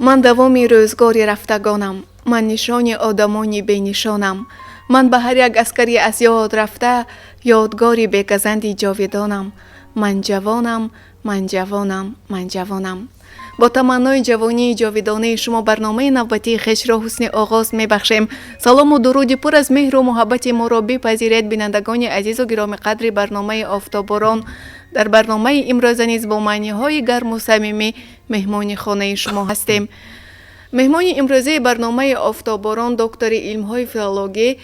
من دوامی روزگاری رفتگانم، من نشان آدمانی بینشانم. من به هر یک اسکری از یاد رفته یادگاری بیگزندی جاویدانم. من جوانم، من جوانم، من جوانم. با تمنای جوانی جاویدانه شما برنامه نوبتی خویش را حسن آغاز می بخشیم. سلام و درود پر از مهر و محبت ما را بپذیرید بینندگان عزیز و گرامی قدر برنامه آفتاباران. در برنامه امروز نیز با معنی‌های گرم و صمیمی مهمان خانه شما هستیم. مهمان امروزی برنامه آفتاباران دکتر علم‌های فیلولوژی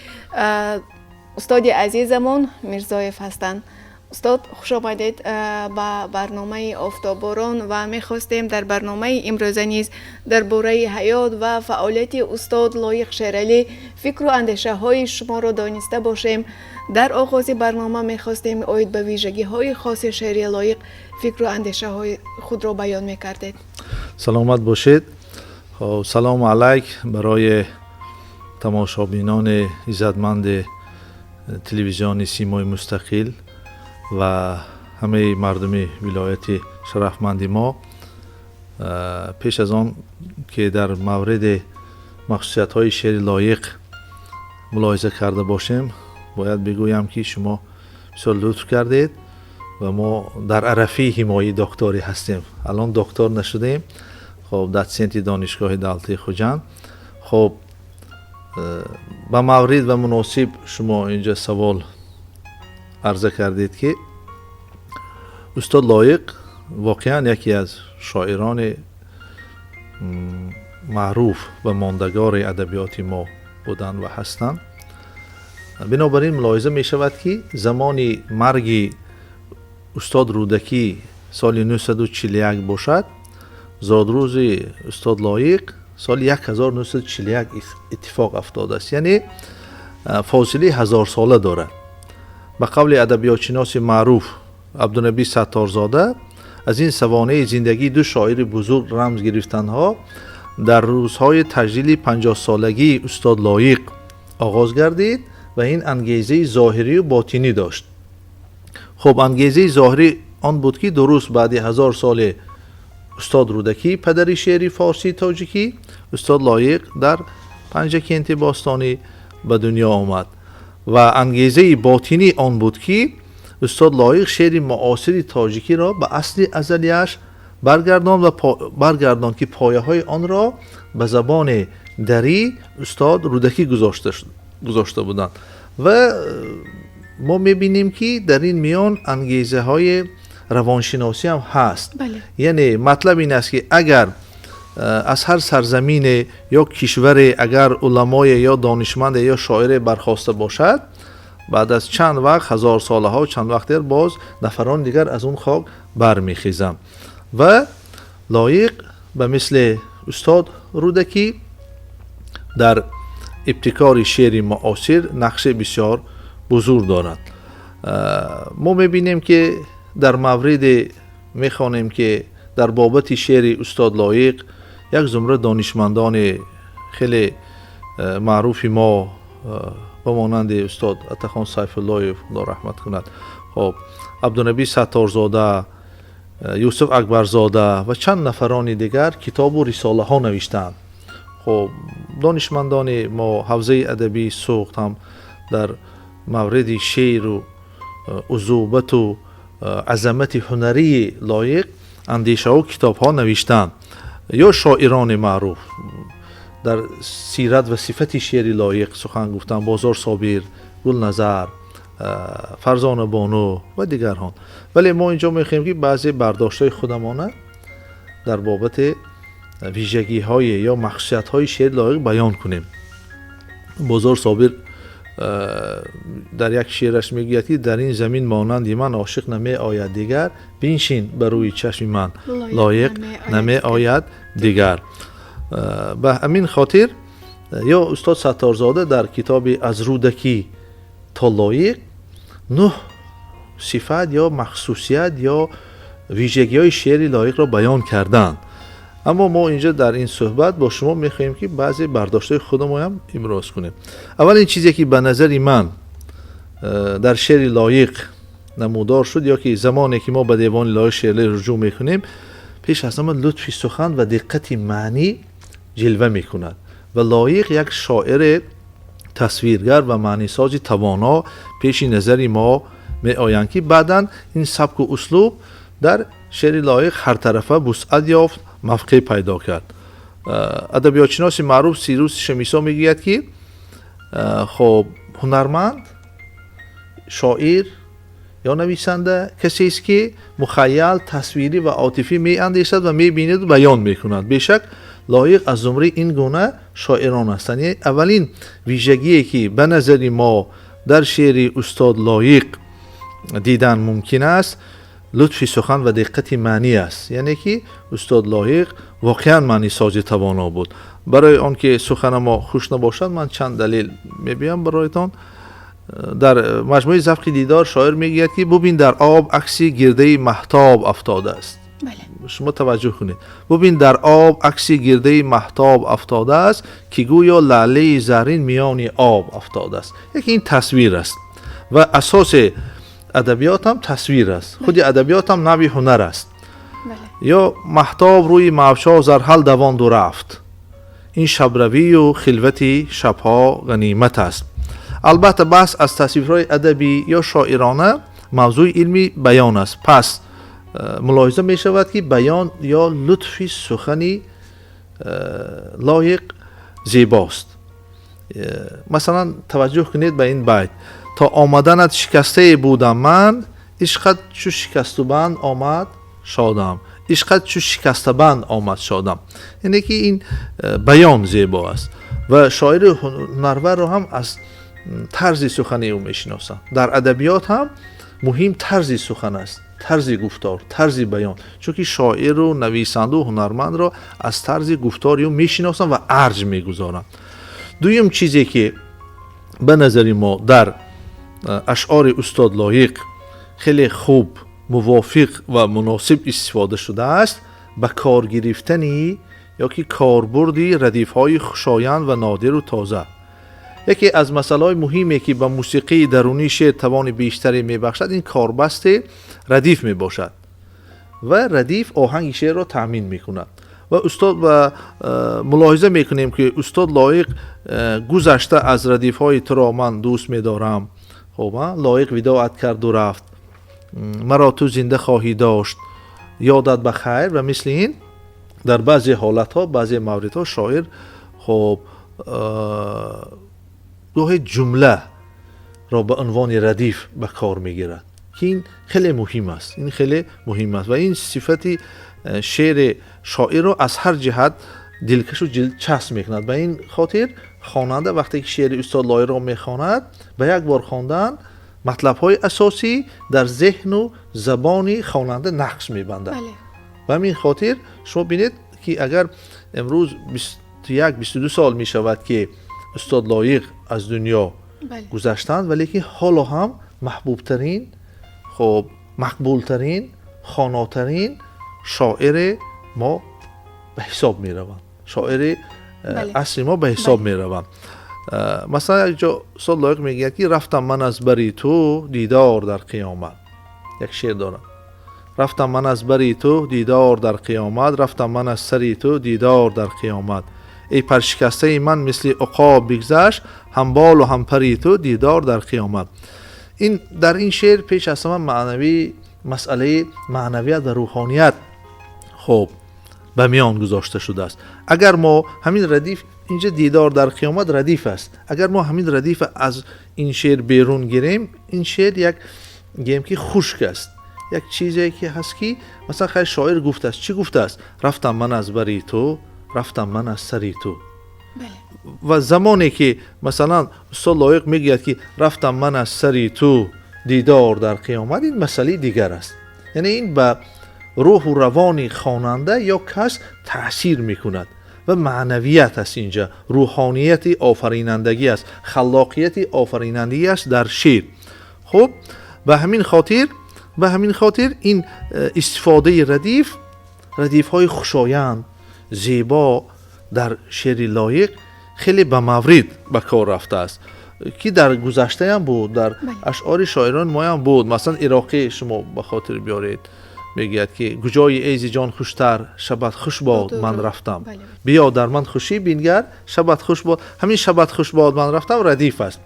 استاد عزیزمون میرزایف هستند. استاد خوش آمدید به برنامه آفتاباران و می‌خواستیم در برنامه امروز نیز درباره حیات و فعالیت استاد لایق شیرعلی فکر و اندیشه‌های شما را دانسته باشیم. در آغاز برنامه می‌خواستیم اوید به ویژگی‌های خاص شیری لایق فکر و اندیشه‌های خود را بیان می‌کردید. سلامت باشید. سلام علیک برای تماشابینان عزتمند تلویزیون سیمای مستقل و همه مردم ولایت شرفمند ما. پیش از آن که در مورد مخصوصیت‌های شعر لایق ملاحظه کرده باشیم، باید بگویم که شما بسیار لطف کردید و ما در عرفه حمایه دکتری هستیم. الان دکتر نشدیم، خب داتسنت دانشگاه دولتی خوجند. خب با مورد و مناسب شما اینجا سوال عرضه کردید که استاد لایق واقعا یکی از شاعران معروف و ماندگار ادبیات ما بودند و هستند. بنابراین ملاحظه می شود که زمان مرگ استاد رودکی سال 1941 باشد، زادروز استاد لایق سال 1941 اتفاق افتاده است، یعنی فاصله 1000 ساله دارد. به قول ادبیات شناس معروف عبدالنبی ستارزاده، از این سوانه زندگی دو شاعر بزرگ رمز گرفتنها در روزهای تجلیل 50 سالگی استاد لایق آغاز گردید و این انگیزه ظاهری و باطنی داشت. خب انگیزه ظاهری آن بود که درست بعد 1000 سال استاد رودکی پدر شعری فارسی تاجیکی، استاد لایق در پنجکنت باستانی به دنیا آمد و انگیزه باطنی آن بود که استاد لایق شعر معاصر تاجیکی را به اصل ازلیش برگرداند که پایه های آن را به زبان دری استاد رودکی گذاشته بودند و ما میبینیم که در این میان انگیزه های روانشناسی هم هست. بله. یعنی مطلب این است که اگر از هر سرزمین یا کشور اگر علمای یا دانشمند یا شاعر برخواسته باشد، بعد از چند وقت 1000 ساله ها و چند وقت دیگر باز نفران دیگر از اون خاک برمیخیزند و لایق به مثل استاد رودکی در ابتکار شعر معاصر نقش بسیار بزرگ دارد. ما میبینیم که در مورد میخوانیم که در بابت شعر استاد لایق یک زمره دانشمندان خیلی معروفی ما بمانند استاد عطاخان سیف الله خدا رحمت کند، خب عبدالنبی ستارزاده، یوسف اکبرزاده و چند نفران دیگر کتاب و رساله ها نوشتند. خب دانشمندان ما حوزه ادبی سوخت هم در مورد شعر و عذوبت و عظمت هنری لایق اندیشه و کتاب ها نوشتند. یا شاعران معروف در سیرت و صفت شعر لایق سخن گفتن، بازار صابر، گل نظر، فرزان بانو و دیگران. ولی ما اینجا میخوایم که بعضی برداشت‌های خودمانه در بابت ویژگی‌های یا مخصوصیت‌های شعر لایق بیان کنیم. بازار صابر در یک شعرش میگوید که در این زمین مانند من عاشق نمی آید دیگر، بنشین بر روی چشم من لایق نمی آید دیگر. به همین خاطر یا استاد ستارزاده در کتاب از رودکی تا لایق 9 صفت یا مخصوصیت یا ویژگی های شعر لایق را بیان کردند. اما ما اینجا در این صحبت با شما میخواهیم که بعضی برداشت‌های خودمون هم ابراز کنیم. اولین چیزی که به نظر من در شعر لایق نمودار شد یا که زمانی که ما به دیوان لایق شعر رجوع میکنیم، پیش از همه لطف سخن و دقت معنی جلوه میکند و لایق یک شاعر تصویرگر و معنی ساز توانا پیش نظر ما می آیند که بعداً این سبک و اسلوب در شعر لایق هر طرفه وسعت یافت، موقع پیدا کرد. ادبیات شناس معروف سیروس شمیسا میگوید که خب هنرمند، شاعر یا نویسنده کسی است که مخیل، تصویری و عاطفی می اندیشد و می بیند و بیان می کند. بیشک لایق از زمره این گونه شاعران هستند. یعنی اولین ویژگی که به نظر ما در شعر استاد لایق دیدن ممکن است لطف سخن و دقت معنی است. یعنی که استاد لایق واقعا معنی ساز توانا بود. برای آنکه سخن ما خوش نباشد من چند دلیل میگم برایتان. در مجموعه ذوق دیدار شاعر میگوید که ببین در آب عکسی گرده مهتاب افتاده است. بله. شما توجه کنید. ببین در آب عکسی گرده مهتاب افتاده است که گویا لاله زرین میان آب افتاده است. یکی این تصویر است و اساس ادبیات هم تصویر است. خود ادبیات هم نوعی هنر است. بله. یا مهتاب روی موشا زرحل دواند و رفت، این شبروی و خلوتی شبها غنیمت است. البته بحث از تصویرهای ادبی یا شاعرانه موضوع علمی بیان است. پس ملاحظه می شود که بیان یا لطفی سخنی لایق زیباست. مثلا توجه کنید به این بیت: تا آمدنت شکسته بودم من، عشقت چو شکسته بند آمد شادم. عشقت چو شکسته بند آمد شادم. یعنی که این بیان زیبا است و شاعر هنرور رو هم از طرز سخنی او میشناسند. در ادبیات هم مهم طرز سخن است، طرز گفتار، طرز بیان، چون که شاعر و نویسنده و هنرمند را از طرز گفتاری او میشناسند و ارج میگذارند. دویم چیزی که به نظر ما در اشعار استاد لایق خیلی خوب، موافق و مناسب استفاده شده است، به کار گرفتنی یا که کاربردی ردیف‌های خوشایند و نادر و تازه. یکی از مسائل مهمی که به موسیقی درونی شعر توان بیشتری میبخشد این کاربست ردیف میباشد و ردیف آهنگ شعر را تامین میکند و استاد و ملاحظه میکنیم که استاد لایق گذشته از ردیف های تو را من دوست میدارم، خب لایق وداعت کرد و رفت، مرا تو زنده خواهی داشت، یادت بخیر و مثل این در بعضی حالت ها، بعضی مورد ها شاعر خب گاهی جمله را به عنوان ردیف به کار میگیرد که این خیلی مهم است. این خیلی مهم است و این صفتی شعر شاعر را از هر جهت دلکش و دلچسب میکند. به این خاطر خواننده وقتی که شعر استاد لایق را میخواند به یک بار خواندن مطلب های اساسی در ذهن و زبان خواننده نقش میبندد. بله. به همین خاطر شما بینید که اگر امروز 21-22 سال میشود که استاد لایق از دنیا گذشتند، ولی که حالا هم محبوب ترین، خب مقبول ترین، خواناترین شاعر ما به حساب می روند. شاعر اصلی ما به حساب می روند. مثلا یک جا استاد لایق میگه که رفتم من از بری تو دیدار در قیامت. یک شعر دارم: رفتم من از بری تو دیدار در قیامت، رفتم من از سری تو دیدار در قیامت. ای پرشکسته من مثل عقاب بگذشت، هم بال و هم پری تو دیدار در قیامت. این در این شعر پیش از همه معنوی، مسئله معنویت و روحانیت خب به میان گذاشته شده است. اگر ما همین ردیف، اینجا دیدار در قیامت ردیف است، اگر ما همین ردیف از این شعر بیرون گیریم، این شعر یک گیم که خشک است، یک چیزی که هست که مثلا خیلی شاعر گفته است. چی گفته است؟ رفتم من از بری تو، رفتم من از سری تو. بله. و زمانی که مثلا استاد لایق میگه که رفتم من از سری تو دیدار در قیامت، این مسئله دیگر است. یعنی این به روح و روان خواننده یا کس تأثیر میکند و معنویت است. اینجا روحانیت آفرینندگی است، خلاقیت آفرینندگی است در شعر. خب به همین خاطر این استفاده ردیف های خوشایند زیبا در شعر لایق خیلی به مورد به کار رفته است که در گذشته هم بود، در اشعار شاعران ما هم بود. مثلا عراقی شما به خاطر بیارید، میگوید که کجای ایزی جان خوشتر، شبت خوش باد من رفتم. بله. بیا در من خوشی بینگر، شبت خوش باد. همین شبت خوش باد من رفتم ردیف است.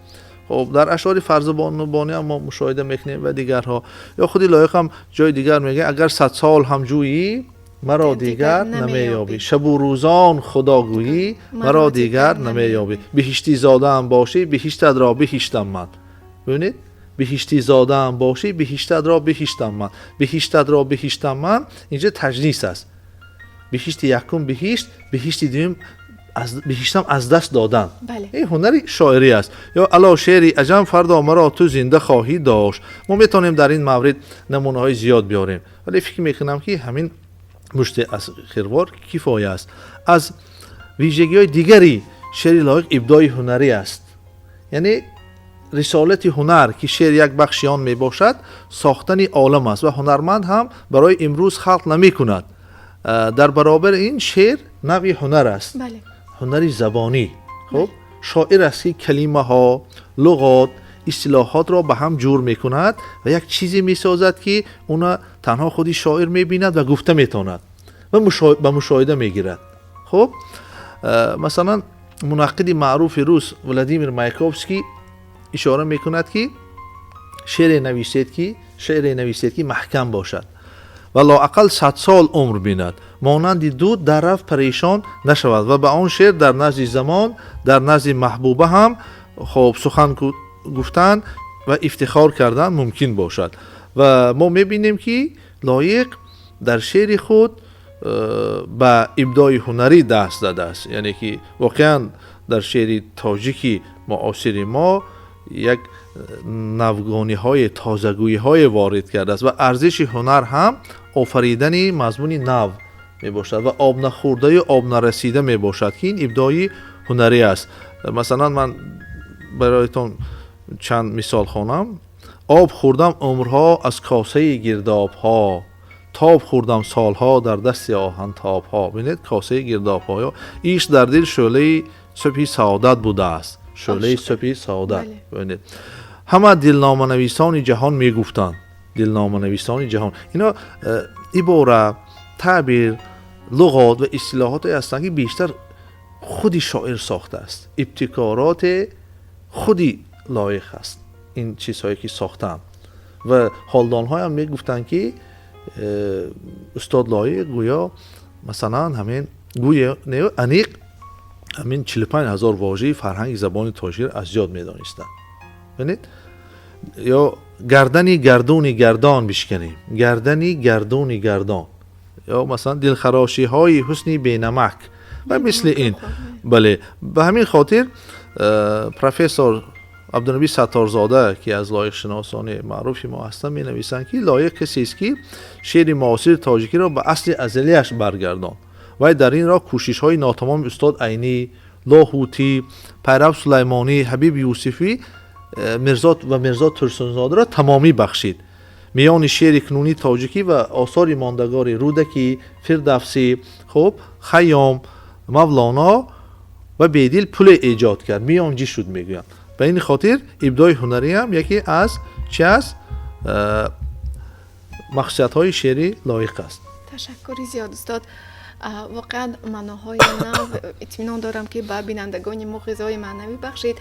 خب در اشعار فرزبانی هم ما مشاهده میکنیم و دیگرها. یا خودی لایق هم جای دیگر میگه اگر 100 سال هم جویی مرا دیگر نمیابی، شب و روزان خداگویی مرا دیگر نمیابی. بهشتی زاده هم باشی بهشتت را بهشتم من. ببینید بهشتی زاده هم باشی بهشتت را بهشتم من. بهشتت را بهشتم من اینجا تجنیس است. بهشت یکم بهشت، بهشت دوم بهشتم از دست دادن. بله. این هنری شاعری است. یا الا شعری عجم فردا مرا تو زنده خواهی داشت. ما میتونیم در این مورد نمونه های زیاد بیاریم، ولی فکر میکنم که همین مشت از خیروار کفایه است. از ویژگی های دیگری شعر لایق ابداع هنری است. یعنی رسالت هنر که شعر یک بخشی آن می باشد ساختن عالم است و هنرمند هم برای امروز خلق نمی کند. در برابر این شعر نوعی هنر است. بله. هنری زبانی. خب شاعر است که کلمه ها، لغات، اصطلاحات را به هم جور می کند و یک چیزی می سازد که اونا تنها خودی شاعر می بیند و گفته می تاند و به مشاهده می گیرد. خب مثلا منقد معروف روس ولادیمیر مایاکوفسکی اشاره می کند که شعر نویسید که محکم باشد و لااقل 100 سال عمر بیند، مانند دود در رفت پریشان نشود و به آن شعر در نزد زمان، در نزد محبوبه هم خوب سخن گفتن و افتخار کردن ممکن باشد. و ما میبینیم که لایق در شعر خود به ابداع هنری دست داده است. یعنی که واقعا در شعر تاجیکی معاصر ما یک نوگانی های تازگویی های وارد کرده است و ارزش هنر هم آفریدن مضمون نو می باشد و آب نخورده یا آب نرسیده می باشد که این ابداعی هنری است. مثلا من برایتون چند مثال خوانم. آب خوردم عمرها از کاسه گرداب ها، تاب خوردم سالها در دست آهن تاب ها. ببینید کاسه گرداب ها، ایش در دل شعله صبح سعادت بوده است. شعله صبح سعادت. ببینید همه دلنامه نویسان جهان میگفتند، دلنامه نویسان جهان، اینا عبارت، تعبیر، لغات و اصطلاحات هستند که بیشتر خودی شاعر ساخته است. ابتکارات خودی لایق است این چیزهایی که ساختن و حالدان های هم میگفتند که استاد لایق گویا مثلا همین گویا انیق همین 45,000 واژه فرهنگ زبان تاجیک از یاد میدانستند. ببینید یا گردنی گردونی گردان بشکنیم، گردنی گردونی گردان، یا مثلا دلخراشی های حسنی بینمک و مثل این. بله به همین خاطر پروفسور عبدالنبی ستارزاده که از لایق شناسان معروفی ما هستند می نویسند که لایق کسی است که شعر معاصر تاجیکی را به اصل ازلیش برگردان و در این راه کوشش های ناتمام استاد عینی، لاهوتی، پیرو سلیمانی، حبیب یوسفی، مرزا ترسونزاده را تمامی بخشید. میان شعر کنونی تاجیکی و آثار ماندگار رودکی، فردوسی، خب خیام، مولانا و بیدل پل ایجاد کرد، میانجی شد میگویند. به این خاطر ابداع هنری هم یکی از مقصدهای شعری لایق است. تشکری زیاد استاد. واقعا معناهای نو اطمینان دارم که به بینندگان ما غذای معنوی بخشید.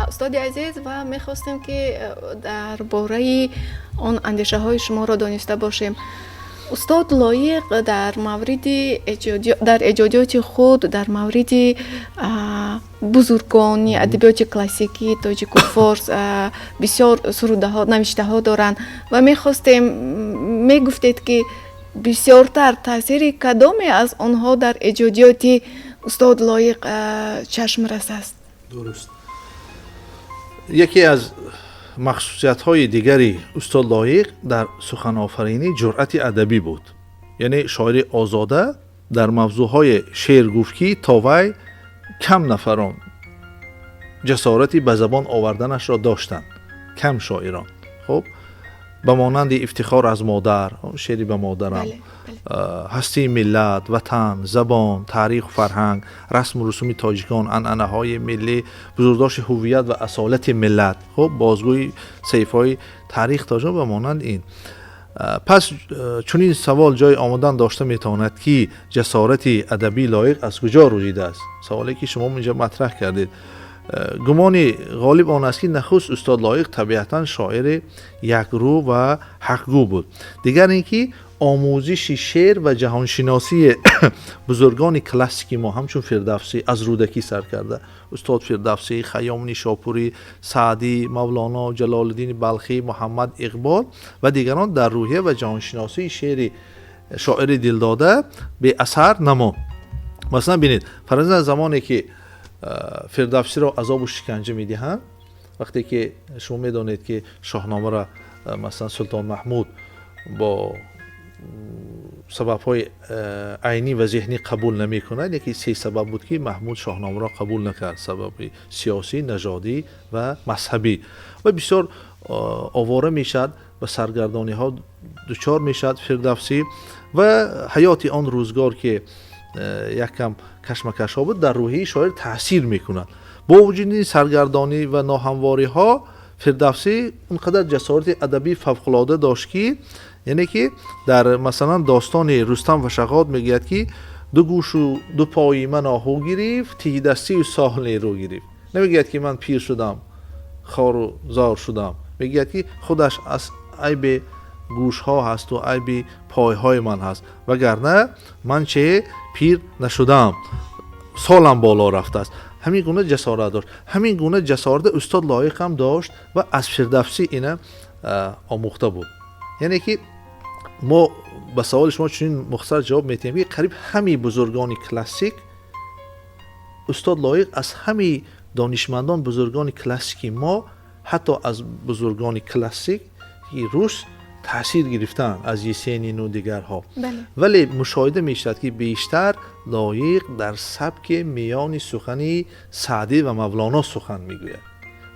استاد عزیز و میخواستیم که درباره آن اندیشه های شما را دانسته باشیم. استاد لایق در ایجادات خود در مورد بزرگان ادبیات کلاسیکی تاجیک و فارس بسیار سروده ها نوشته ها دارند و میگفتید که بسیارتر تاثیر کدامی از آنها در ایجادات استاد لایق چشم رس است؟ درست. یکی از مخصوصیت های دیگری استاد لایق در سخن آفرینی جرأت ادبی بود. یعنی شاعر آزاده در موضوع های شعر گفت که تا وی کم نفران جسارتی به زبان آوردنش را داشتند، کم شاعران. خب به مانند افتخار از مادر، شعری به مادرم، هستی ملت، وطن، زبان، تاریخ و فرهنگ، رسم و رسوم تاجیکان، عنعنه های ملی، بزرگداشت هویت و اصالت ملت، خب بازگوی سیف‌های تاریخ تاجیک به مانند این. پس چنین سوال جای آمدن داشته میتواند که جسارت ادبی لایق از کجا روزیده است؟ سوالی که شما اینجا مطرح کردید. گمان غالب آن است که نخست استاد لایق طبیعتا شاعر یکرو و حقگو بود. دیگر اینکه آموزش شعر و جهانشناسی بزرگان کلاسیکی ما همچون فردوسی از رودکی سر کرده. استاد فردوسی، خیام نیشاپوری، سعدی، مولانا، جلال الدین بلخی، محمد اقبال و دیگران در روحیه و جهانشناسی شاعر دلداده به اثر نماند. مثلا ببینید فرضاً زمانی که فردوسی را عذاب و شکنجه میدهند، وقتی که شما میدانید که شاهنامه را مثلا سلطان محمود با سبب‌های عینی و ذهنی قبول نمی‌کند، یکی 3 سبب بود که محمود شاهنامه را قبول نکرد: سبب سیاسی، نژادی و مذهبی. و بسیار آواره میشد و سرگردانی‌ها دچار میشد فردوسی و حیات آن روزگار که یک کم کشمکش‌ها بود در روحی شاعر تاثیر می‌کند. با وجود این سرگردانی و ناهمواری‌ها فردوسی اونقدر جسارت ادبی فوق‌العاده داشت که یعنی که در مثلا داستان رستم و شغاد میگوید که دو گوش و دو پای من آهو گرفت، ته دستی و ساحل رو گرفت. نمیگوید که من پیر شدم، خار و زار شدم، میگوید که خودش از عیب گوش ها هست و عیب پای های من هست، وگرنه من چه پیر نشدم، سالم بالا رفته است. همین گونه جسارت داشت. همین گونه جسارت استاد لایق هم داشت و از فردوسی اینه آموخته بود. یعنی که ما به سوال شما چنین مختصر جواب میتیم که قریب همه بزرگان کلاسیک استاد لایق از همه دانشمندان بزرگان کلاسیکی ما، حتی از بزرگان کلاسیک روس تاثیر گرفتن، از یسینین و دیگرها. ولی مشاهده میشد که بیشتر لایق در سبک میان سخنی سعدی و مولانا سخن میگوید.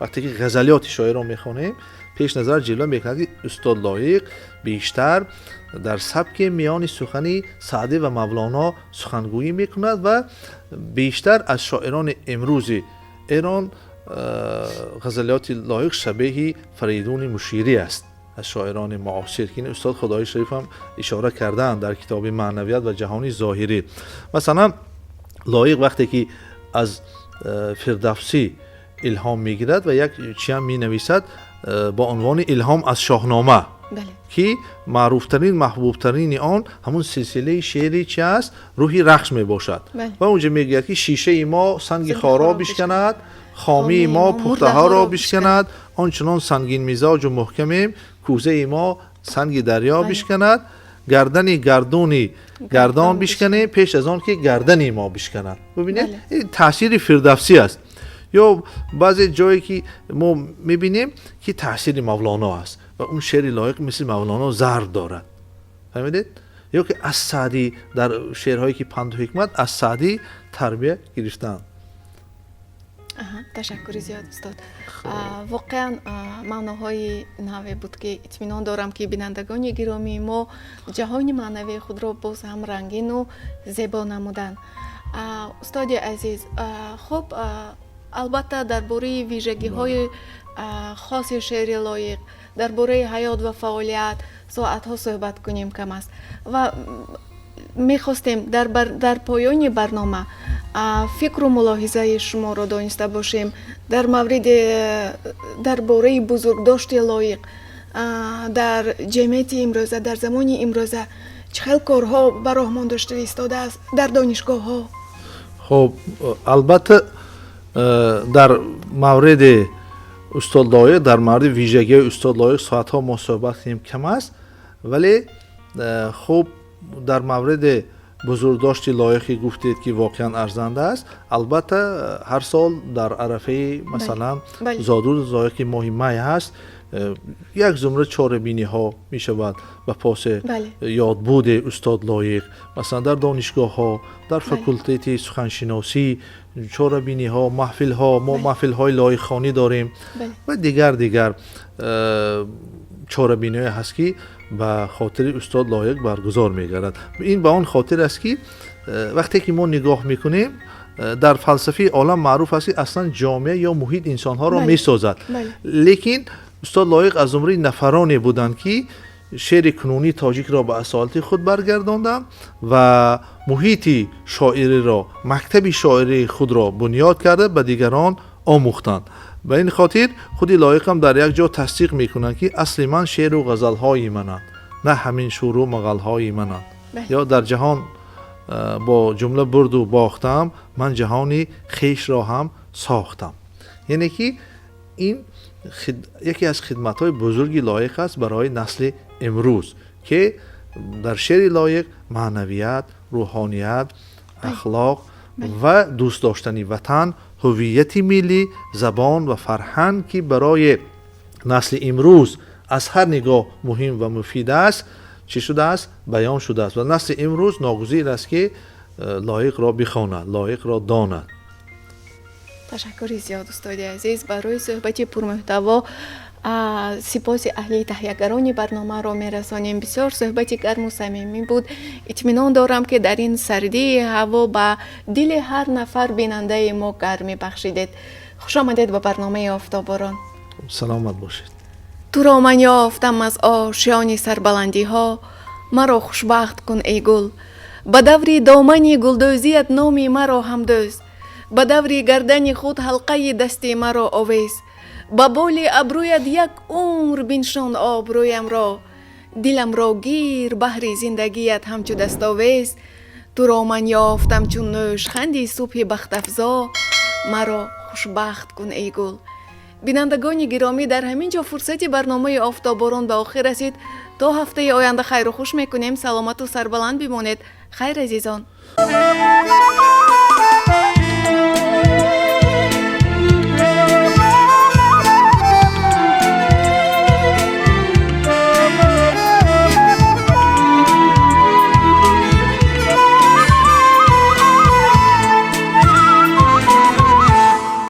وقتی که غزلیات شاعر رو میخونیم پیش نظر جلوه میکنه که استاد لایق بیشتر در سبک میان سخنی سعدی و مولانا سخنگویی میکند و بیشتر از شاعران امروز ایران غزلیات لایق شبیه فریدون مشیری است، از شاعران معاصر که این استاد خدای شریف هم اشاره کردن در کتاب معنویات و جهانی ظاهری. مثلا لایق وقتی که از فردوسی الهام میگیرد و یک چی هم می نویسد با عنوان الهام از شاهنامه، که معروف ترین محبوب ترین آن همون سلسله شعری چی است؟ روحی رقص می باشد. و اونجا میگوید که شیشه ما سنگ خارا بشکند، خامی ما پخته ها را بشکند، آنچنان سنگین مزاج و محکمیم کوزه ما سنگ دریا بشکند، گردن گردان بشکنه پیش از آن که گردن ما بشکند. ببینید این تاثیر فردوسی است. یا بعضی جایی که ما میبینیم که تاثیر مولانا است و اون شعر لایق مثل مولانا ضرب دارد. فهمیدید؟ یا که از سعدی در شعرهایی که پند و حکمت از سعدی تربیه گرفتن. تشکر زیاد استاد. واقعا معناهای نحوی بود که اطمینان دارم که بینندگان گرامی ما جهان معنوی خود را باز هم رنگین و زیبا نمودند. استاد عزیز، خب البته درباره ویژگی‌های خاص شعر لایق، درباره حیات و فعالیت ساعت‌ها صحبت کنیم کم است و می‌خواستیم در پایان برنامه فکر و ملاحظه شما را دانسته باشیم در مورد درباره بزرگداشت لایق در جمعیت امروزه، در زمان امروزه چه خیلی کارها به راهمان داشته ایستاده است در دانشگاه‌ها. خب البته در مورد استاد لایق، در مورد ویژگی استاد لایق ساعت‌ها ما صحبت کنیم کم است، ولی خب در مورد بزرگداشت لایقی گفتید که واقعا ارزنده است. البته هر سال در عرفه مثلا زادروز لایق ماه می هست یک زمره چاره‌بینی ها می شود و پاس یادبود استاد لایق. مثلا در دانشگاه ها، در فاکولته سخنشناسی چاره‌بینی ها، محفل ها، ما محفل های لایق خوانی داریم و دیگر چاره‌بینی هست که به خاطر استاد لایق برگزار می‌گردد. این به آن خاطر است که وقتی که ما نگاه می‌کنیم در فلسفه عالم معروف است که اصلا جامعه یا محیط انسان‌ها را می‌سازد. لیکن استاد لایق از زمره نفرانی بودند که شعر کنونی تاجیک را به اصالت خود برگرداندم و محیط شاعری را، مکتب شاعری خود را بنیاد کرده به دیگران آموختند. به این خاطر خودی لایقم در یک جا تصدیق میکنند که اصل من شعر و غزل های منند، نه همین شور و مغل های منند. یا در جهان با جمله برد و باختم، من جهانی خیش را هم ساختم. یعنی که این یکی از خدمت‌های بزرگی لایق است برای نسل امروز که در شعر لایق معنویت، روحانیت، اخلاق و دوست داشتنی وطن، هویت ملی، زبان و فرهنگ که برای نسل امروز از هر نگاه مهم و مفید است چی شده است؟ بیان شده است و نسل امروز ناگزیر است که لایق را بخواند، لایق را داند. تشکر زیاد استاد عزیز برای صحبت پرمحتوا. سپاس اهلی تهیه‌گران برنامه را می‌رسانیم. بسیار صحبت گرم و صمیمی بود. اطمینان دارم که در این سردی هوا به دل هر نفر بیننده ما گرمی بخشیدید. خوش آمدید به برنامه آفتاباران. سلامت باشید. تو را من یافتم از آشیان سربلندی ها، مرا خوشبخت کن ای گل. به دور دامن گلدوزیت نامی مرا هم دوز، به دور گردن خود حلقه دستی مرا آویز. با بال ابرویت یک عمر بنشان آبرویم را، دلم را گیر بحر زندگیت همچو دستاویز. تو را من یافتم چون نوشخندی صبح بخت افزا، مرا خوشبخت کن ای گل. بینندگان گرامی، در همین جا فرصت برنامه آفتاباران به آخر رسید. تا هفته آینده خیر و خوش میکنیم. سلامت و سربلند بمانید. خیر عزیزان.